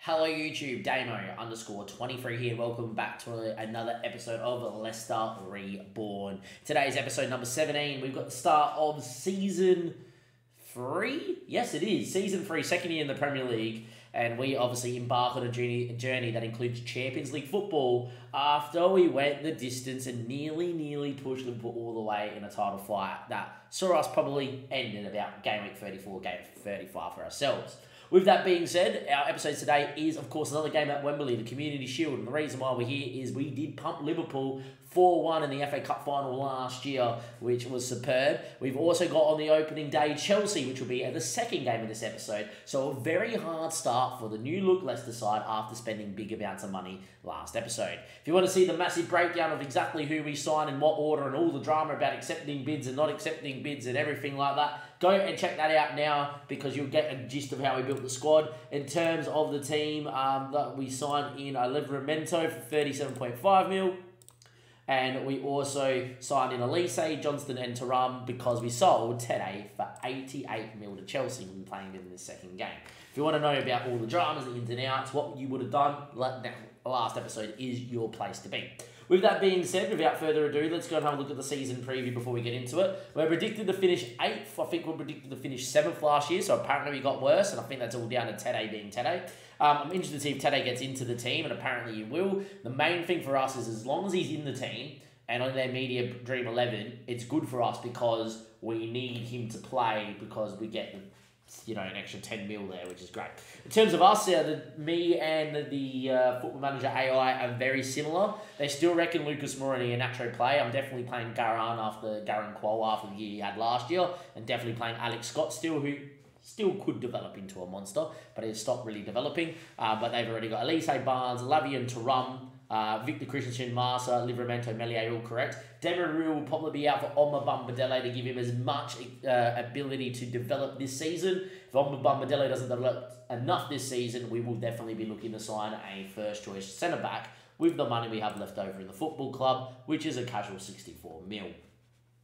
Hello YouTube, Damo_23 here. Welcome back to another episode of Leicester Reborn. Today's episode number 17. We've got the start of season 3. Yes, it is. Season 3, second year in the Premier League. And we obviously embark on a journey that includes Champions League football after we went the distance and nearly pushed Liverpool all the way in a title fight that saw us probably end in about game week 34, game 35 for ourselves. With that being said, our episode today is, of course, another game at Wembley, the Community Shield. And the reason why we're here is we did pump Liverpool 4-1 in the FA Cup final last year, which was superb. We've also got on the opening day Chelsea, which will be the second game of this episode. So a very hard start for the new-look Leicester side after spending big amounts of money last episode. If you want to see the massive breakdown of exactly who we sign in what order and all the drama about accepting bids and not accepting bids and everything like that, go and check that out now because you'll get a gist of how we built the squad. In terms of the team that we signed in Levermento for 37.5 mil. And we also signed in Elise, Johnston and Thuram because we sold Tete for 88 mil to Chelsea when playing them in the second game. If you want to know about all the dramas, the ins and outs, what you would have done, the last episode is your place to be. With that being said, without further ado, let's go and have a look at the season preview before we get into it. We're predicted to finish 8th. I think we're predicted to finish 7th last year, so apparently we got worse, and I think that's all down to Tete being Tete. I'm interested to see if Tete gets into the team, and apparently he will. The main thing for us is as long as he's in the team and on their media dream 11, it's good for us because we need him to play because we get an extra 10 mil there, which is great. In terms of us, me and the Football Manager AI are very similar. They still reckon Lucas Morini a Nacho play. I'm definitely playing Garan Quol after the year he had last year, and definitely playing Alex Scott still, who still could develop into a monster, but he's stopped really developing. But they've already got Elise, Barnes, Lavia and Thuram, Victor Christensen, Marsa, Livramento, Melier, all correct. Demirel will probably be out for Omar Bombadele to give him as much ability to develop this season. If Omar Bombadele doesn't develop enough this season, we will definitely be looking to sign a first-choice centre-back with the money we have left over in the football club, which is a casual 64 mil.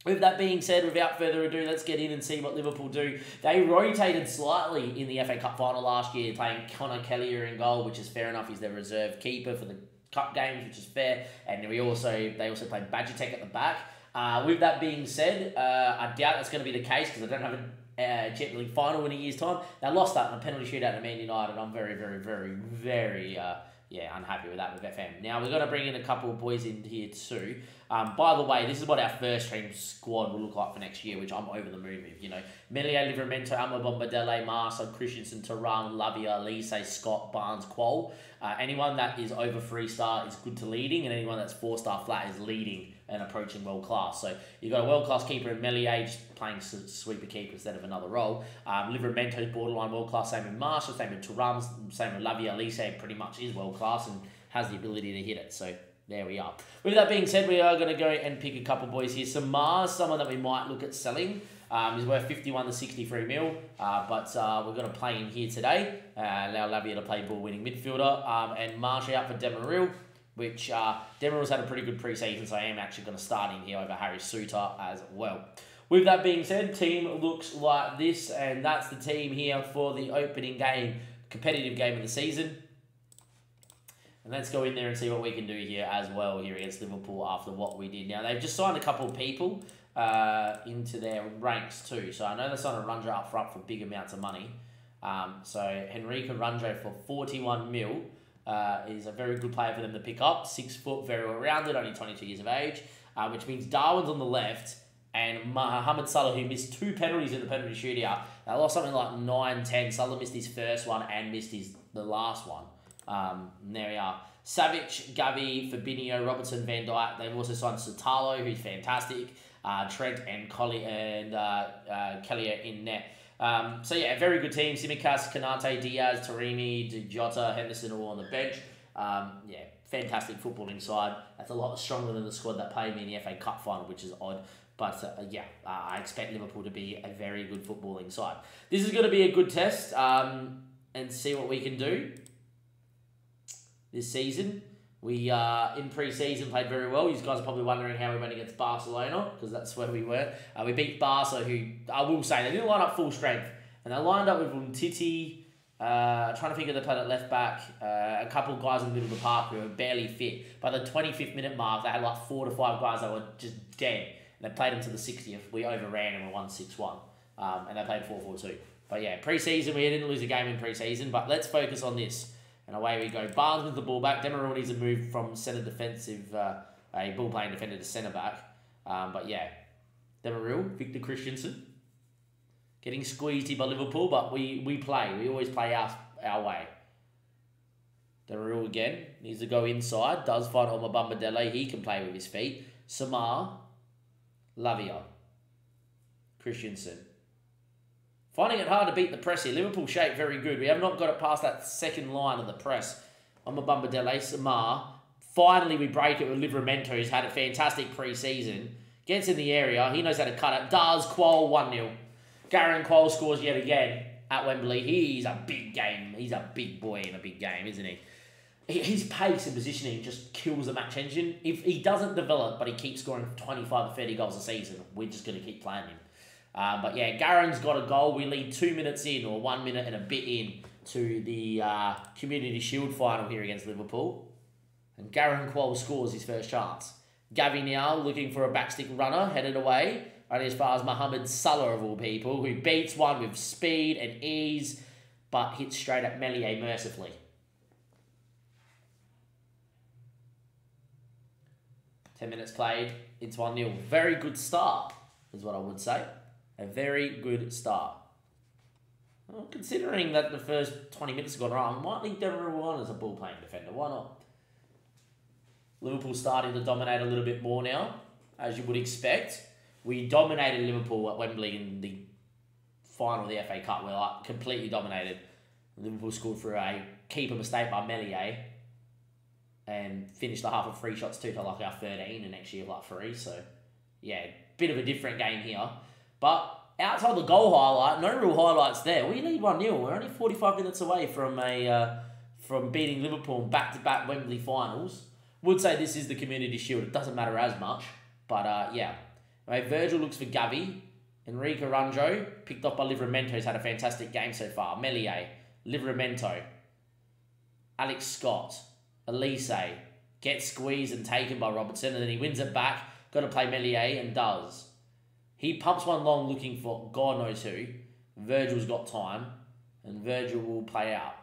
With that being said, without further ado, let's get in and see what Liverpool do. They rotated slightly in the FA Cup final last year, playing Connor Kelleher in goal, which is fair enough. He's their reserve keeper for the Cup games, which is fair. And they also played Badgertek at the back. With that being said, I doubt that's going to be the case because I don't have a Champions League final in a year's time. They lost that in a penalty shootout to Man United. I'm very unhappy with that with FM. Now, we're going to bring in a couple of boys in here too. By the way, this is what our first team squad will look like for next year, which I'm over the moon with. Melier, Livramento, Alma Bombadele, Marsa, Christensen, Thuram, Lavia, Elise, Scott, Barnes, Quol. Anyone that is over 3-star is good to leading, and anyone that's 4-star flat is leading and approaching world class. So you've got a world class keeper in Melier just playing sweeper keeper instead of another role. Livramento is borderline world class, same with Marshall, same with Thuram, same with Lavia. Elise pretty much is world class and has the ability to hit it. So there we are. With that being said, we are going to go and pick a couple of boys here. Samars, someone that we might look at selling. He's worth 51 to 63 mil, but we're going to play him here today. Allow Lavia to play ball-winning midfielder. And Marsh out for Demirel, which Demiril's had a pretty good pre-season, so I am actually going to start him here over Harry Suter as well. With that being said, team looks like this, and that's the team here for the opening game, competitive game of the season. And let's go in there and see what we can do here as well here against Liverpool after what we did. Now, they've just signed a couple of people into their ranks too. So I know they signed a Runjo up front for big amounts of money. So Henrique Runjo for 41 mil is a very good player for them to pick up. 6 foot, very well-rounded, only 22 years of age, which means Darwin's on the left and Mohamed Salah, who missed 2 penalties in the penalty shootout. They lost something like 9-10. Salah missed his first one and missed the last one. There we are. Savic, Gavi, Fabinho, Robertson, Van Dijk. They've also signed Sotalo, who's fantastic. Trent and Kelleher in net. So yeah, a very good team. Simicas, Kanate, Diaz, Taremi, Jota, Henderson all on the bench. Yeah, fantastic footballing side. That's a lot stronger than the squad that played me in the FA Cup final, which is odd. But I expect Liverpool to be a very good footballing side. This is going to be a good test and see what we can do this season. We, in pre-season, played very well. You guys are probably wondering how we went against Barcelona, because that's where we were. We beat Barca, who, I will say, they didn't line up full strength. And they lined up with Umtiti, Trying to figure they played at left back. A couple of guys in the middle of the park who were barely fit. By the 25th minute mark, they had like 4 to 5 guys that were just dead. And they played them to the 60th. We overran and we won 6-1. And they played 4-4-2. But yeah, pre-season, we didn't lose a game in pre-season. But let's focus on this. And away we go. Barnes with the ball back. Demirel needs a move from centre defensive, a ball-playing defender to centre back. But yeah, Demirel, Victor Christensen. Getting squeezed here by Liverpool, but we play. We always play our way. Demirel again. Needs to go inside. Does find Omabamba Dele. He can play with his feet. Samar. Lavia. Christensen. Finding it hard to beat the press here. Liverpool shape very good. We have not got it past that second line of the press. Omabamba Dele. Samar. Finally, we break it with Livramento, who's had a fantastic pre-season. Gets in the area. He knows how to cut it. Does. Qual 1-0. Gareth Qual scores yet again at Wembley. He's a big game. He's a big boy in a big game, isn't he? His pace and positioning just kills the match engine. If he doesn't develop, but he keeps scoring 25 to 30 goals a season, we're just going to keep playing him. But yeah, Garen's got a goal. We lead 2 minutes in, or 1 minute and a bit in, to the Community Shield final here against Liverpool. And Gareth Qual scores his first chance. Gavi now looking for a backstick runner, headed away. Only as far as Mohamed Salah, of all people, who beats one with speed and ease, but hits straight at Meslier mercifully. 10 minutes played, it's 1-0. Very good start, is what I would say. A very good start. Well, considering that the first 20 minutes have gone wrong, I might leave Demirel on as a ball-playing defender. Why not? Liverpool starting to dominate a little bit more now, as you would expect. We dominated Liverpool at Wembley in the final of the FA Cup. We like completely dominated. Liverpool scored for a keeper mistake by Meslier and finished the half of 3 shots too to like our 13 and next year like 3. So yeah, bit of a different game here. But outside the goal highlight, no real highlights there. We lead 1-0. We're only 45 minutes away from beating Liverpool in back-to-back Wembley finals. Would say this is the Community Shield. It doesn't matter as much, but yeah. Right, Virgil looks for Gavi. Enrique Ranjo, picked up by Livramento, has had a fantastic game so far. Meslier, Livramento, Alex Scott, Elise, gets squeezed and taken by Robertson, and then he wins it back. Got to play Meslier, and does. He pumps one long looking for God knows who. Virgil's got time, and Virgil will play out.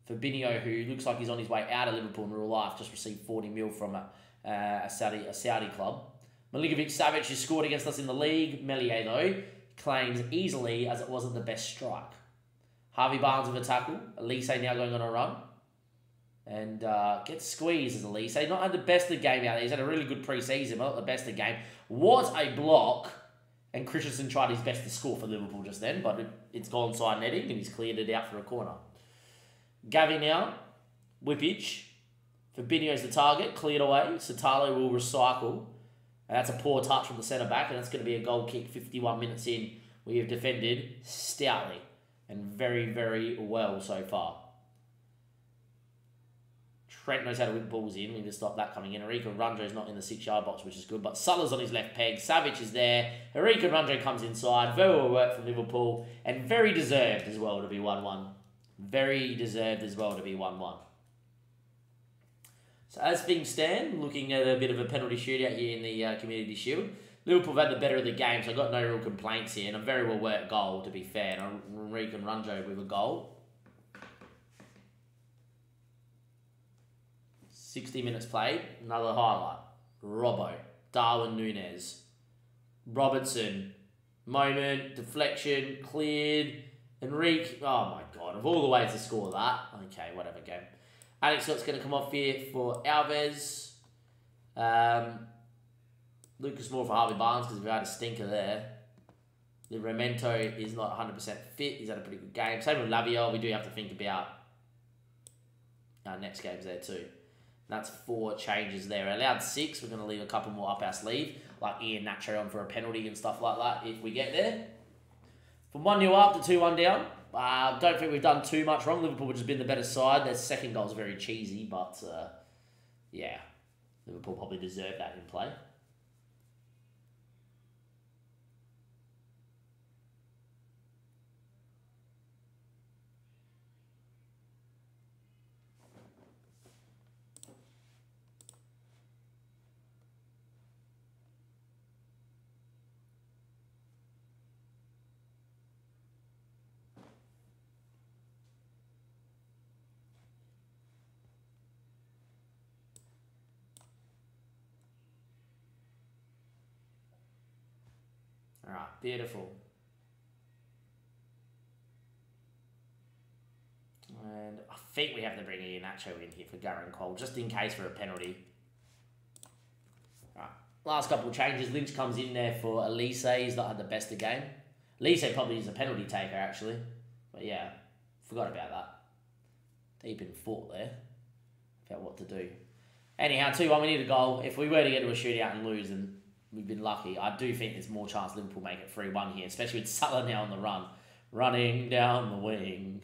Fabinho, who looks like he's on his way out of Liverpool in real life, just received 40 mil from a Saudi club. Milinkovic-Savic has scored against us in the league. Meslier, though, claims easily as it wasn't the best strike. Harvey Barnes with a tackle. Elise now going on a run. And gets squeezed as Elise. Not had the best of the game out there. He's had a really good pre-season, but not the best of the game. Was a block. And Christensen tried his best to score for Liverpool just then, but it's gone side netting and he's cleared it out for a corner. Gavi now. Whippage. Fabinho's the target. Cleared away. Satalo will recycle. And that's a poor touch from the centre-back, and that's going to be a goal kick 51 minutes in. We have defended stoutly and very, very well so far. Trent knows how to whip balls in. We need to stop that coming in. Enrique Ranjo's not in the 6-yard box, which is good, but Suller's on his left peg. Savic is there. Enrique Ranjo comes inside. Very well work from Liverpool, and very deserved as well to be 1-1. Very deserved as well to be 1-1. So as things stand, looking at a bit of a penalty shootout here in the Community Shield, Liverpool have had the better of the game, so I've got no real complaints here, and a very well worked goal, to be fair. And Enrique Ranjo with a goal. 60 minutes played, another highlight. Robbo, Darwin Núñez, Robertson, moment, deflection, cleared. Enrique, oh my God, of all the ways to score that. Okay, whatever, game. Alex Scott's going to come off here for Alves. Lucas Moore for Harvey Barnes because we've had a stinker there. Livramento is not 100% fit. He's had a pretty good game. Same with Lavia. We do have to think about our next games there too. That's 4 changes there. Allowed 6. We're going to leave a couple more up our sleeve, like Ian Nacho on for a penalty and stuff like that if we get there. From 1-0 up to 2-1 down. Don't think we've done too much wrong. Liverpool have just been the better side. Their second goal is very cheesy, but yeah, Liverpool probably deserved that in play. All right, beautiful. And I think we have to bring Iheanacho in here for Garen Cole, just in case for a penalty. All right, last couple of changes. Lynch comes in there for Elise. He's not had the best of game. Elise probably is a penalty taker, actually. But yeah, forgot about that. Deep in thought there about what to do. Anyhow, 2-1, we need a goal. If we were to get to a shootout and lose, then we've been lucky. I do think there's more chance Liverpool make it 3-1 here, especially with Salah now on the run. Running down the wing.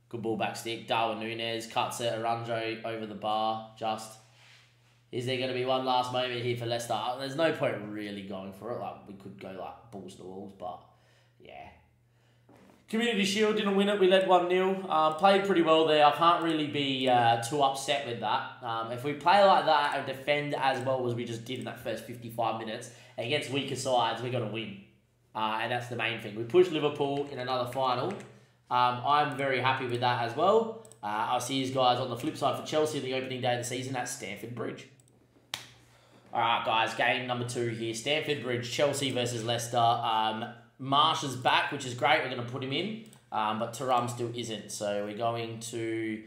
Good ball back stick. Darwin Núñez cuts it. Aranjo over the bar. Just. Is there going to be one last moment here for Leicester? There's no point really going for it. Like, we could go like balls to the walls, but yeah. Community Shield didn't win it. We led 1-0. Played pretty well there. I can't really be too upset with that. If we play like that and defend as well as we just did in that first 55 minutes against weaker sides, we're going to win. And that's the main thing. We pushed Liverpool in another final. I'm very happy with that as well. I'll see you guys on the flip side for Chelsea the opening day of the season at Stamford Bridge. Alright guys, game number 2 here. Stamford Bridge, Chelsea versus Leicester. Marsh is back, which is great. We're going to put him in. But Thuram still isn't. So we're going to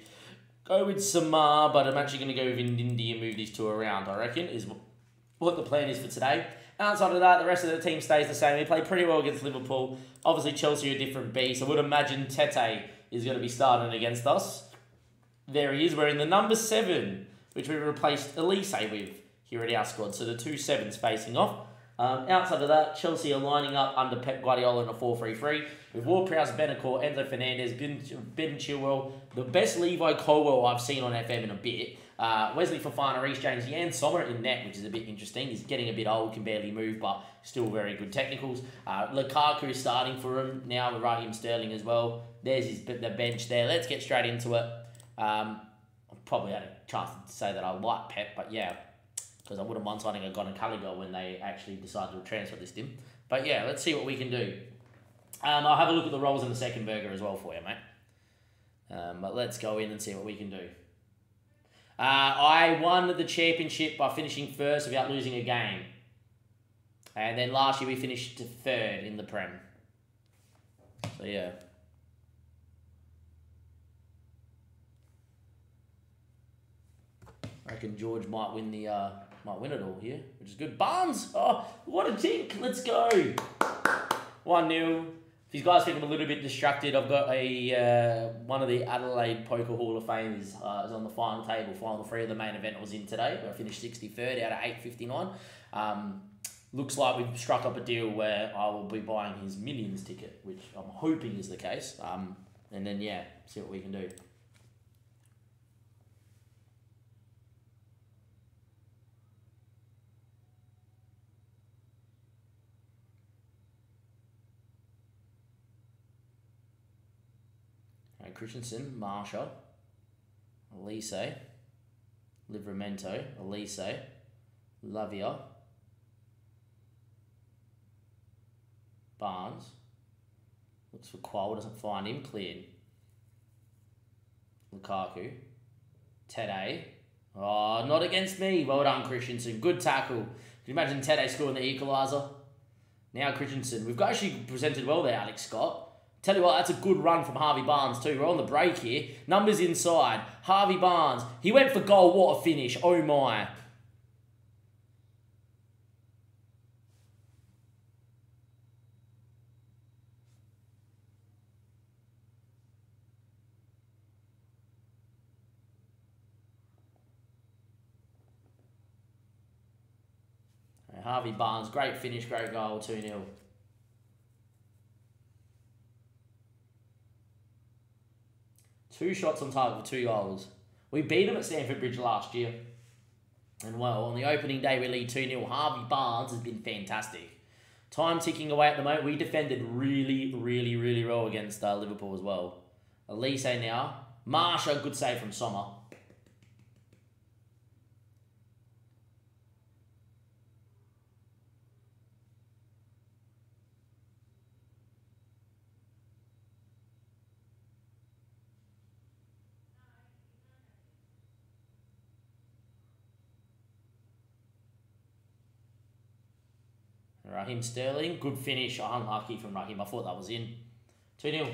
go with Samar, but I'm actually going to go with Ndindi and move these two around, I reckon, is what the plan is for today. Outside of that, the rest of the team stays the same. We played pretty well against Liverpool. Obviously, Chelsea are a different beast. I would imagine Tete is going to be starting against us. There he is, wearing the number 7, which we replaced Elise with here at our squad. So the 2 7s facing off. Outside of that, Chelsea are lining up under Pep Guardiola in a 4-3-3 with Ward-Prowse, Benacore, Enzo Fernandez, Ben Chilwell, the best Levi Colwell I've seen on FM in a bit. Wesley Fofana, Reece James, Jan Sommer in net, which is a bit interesting. He's getting a bit old, can barely move, but still very good technicals. Lukaku is starting for him now with Raheem Sterling as well. There's the bench there. Let's get straight into it. I probably had a chance to say that I like Pep, but yeah, because I wouldn't mind signing a Gon and Callagher when they actually decided to transfer this him. But yeah, let's see what we can do. I'll have a look at the rolls in the second burger as well for you, mate. But let's go in and see what we can do. I won the championship by finishing first without losing a game. And then last year we finished 3rd in the Prem. So yeah. I reckon George might win the might win it all here, which is good. Barnes! Oh, what a tick! Let's go! 1-0. If you guys think I'm a little bit distracted, I've got a one of the Adelaide Poker Hall of Famers is on the final table. Final 3 of the main event I was in today, where I finished 63rd out of 859. Looks like we've struck up a deal where I will be buying his Millions ticket, which I'm hoping is the case. And then, yeah, see what we can do. Christensen, Marshall, Elise, Livramento, Elise, Lavia, Barnes, looks for Qual, doesn't find him, cleared. Lukaku, Tete, oh, not against me, well done Christensen, good tackle. Can you imagine Tete scoring the equaliser? Now Christensen, we've actually presented well there, Alex Scott. Tell you what, that's a good run from Harvey Barnes too. We're on the break here. Numbers inside. Harvey Barnes. He went for goal. What a finish. Oh my. Harvey Barnes. Great finish. Great goal. 2-0. Two shots on target for 2 goals. We beat them at Stamford Bridge last year. And well, on the opening day we lead 2-0. Harvey Barnes has been fantastic. Time ticking away at the moment. We defended really well against Liverpool as well. Elise now. Marsha, good save from Sommer. Raheem Sterling. Good finish. Unlucky from Raheem. I thought that was in. 2-0.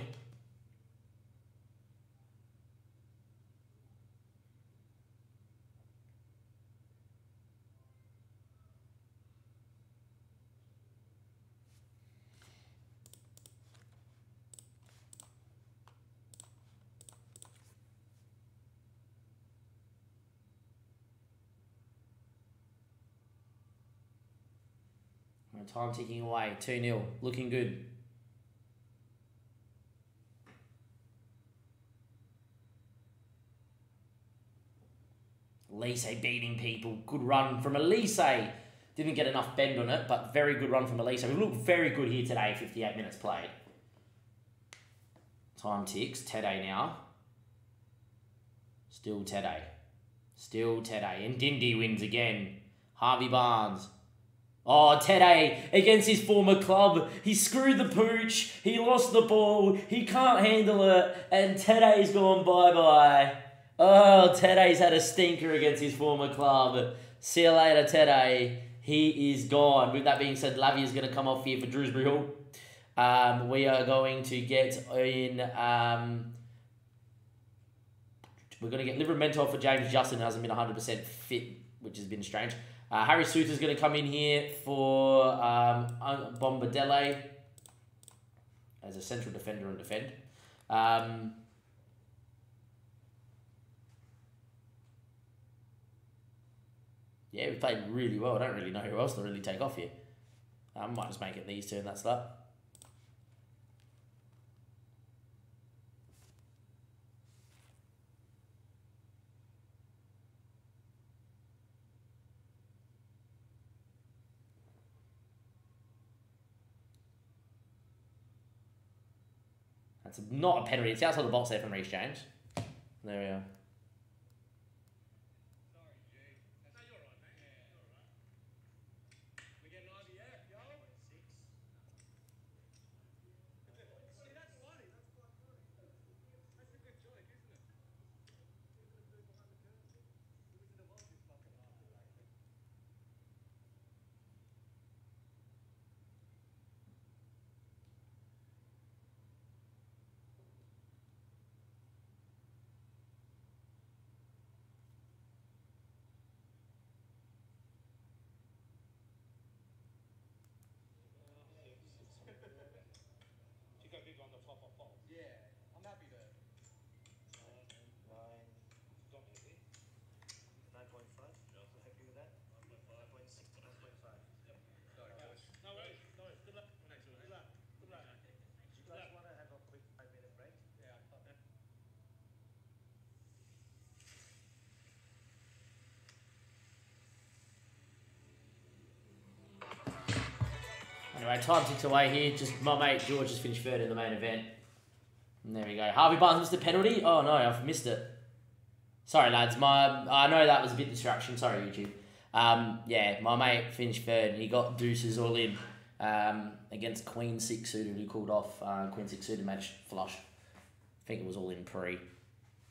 Time ticking away. 2-0. Looking good. Elise beating people. Good run from Elise. Didn't get enough bend on it, but very good run from Elise. We look very good here today. 58 minutes played. Time ticks. Tede now. Still Tede. Still Tede. And Dindy wins again. Harvey Barnes. Oh, Tede against his former club. He screwed the pooch. He lost the ball. He can't handle it. And Tede's gone bye-bye. Oh, Tede's had a stinker against his former club. See you later, Tede. He is gone. With that being said, Lavia's going to come off here for Drewsbury Hall. We are going to get in... we're going to get Livramento for James Justin, who hasn't been 100% fit, which has been strange. Harry Suter's going to come in here for Bombadelle as a central defender and defend. Yeah, we played really well. I don't really know who else to really take off here. I might just make it these two and that's that. That's not a penalty. It's outside the box there from Reece James. There we are. Anyway, time ticks away here. Just my mate George just finished third in the main event. And there we go. Harvey Barnes missed the penalty. Oh no, I've missed it. Sorry lads, I know that was a bit distraction. Sorry YouTube. Yeah, my mate finished third and he got deuces all in against Queen 6 suited who called off Queen 6 suited match flush. I think it was all in pre.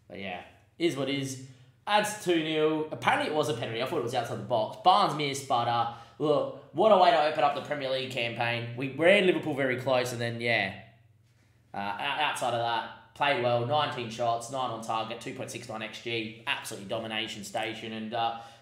But yeah, is what is. Adds 2-0. Apparently it was a penalty. I thought it was outside the box. Barnes missed, but look, what a way to open up the Premier League campaign. We ran Liverpool very close, and then, yeah, outside of that, played well, 19 shots, 9 on target, 2.69 XG, absolutely domination station, and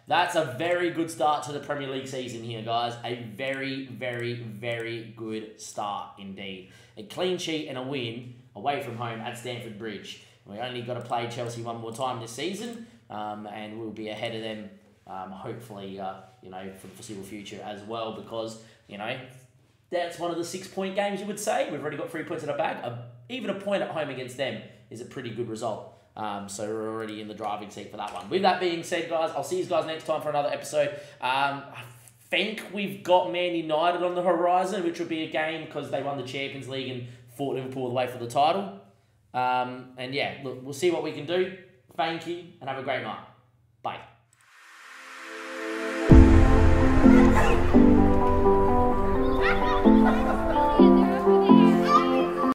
that's a very good start to the Premier League season here, guys. A very, very, very good start indeed. A clean sheet and a win away from home at Stamford Bridge. We only got to play Chelsea one more time this season, and we'll be ahead of them, hopefully, you know, for the foreseeable future as well, because, you know, that's one of the 6-point games, you would say. We've already got 3 points in our bag. Even a point at home against them is a pretty good result. So we're already in the driving seat for that one. With that being said, guys, I'll see you guys next time for another episode. I think we've got Man United on the horizon, which will be a game because they won the Champions League and fought Liverpool away for the title. And yeah, look, we'll see what we can do. Thank you and have a great night. Bye.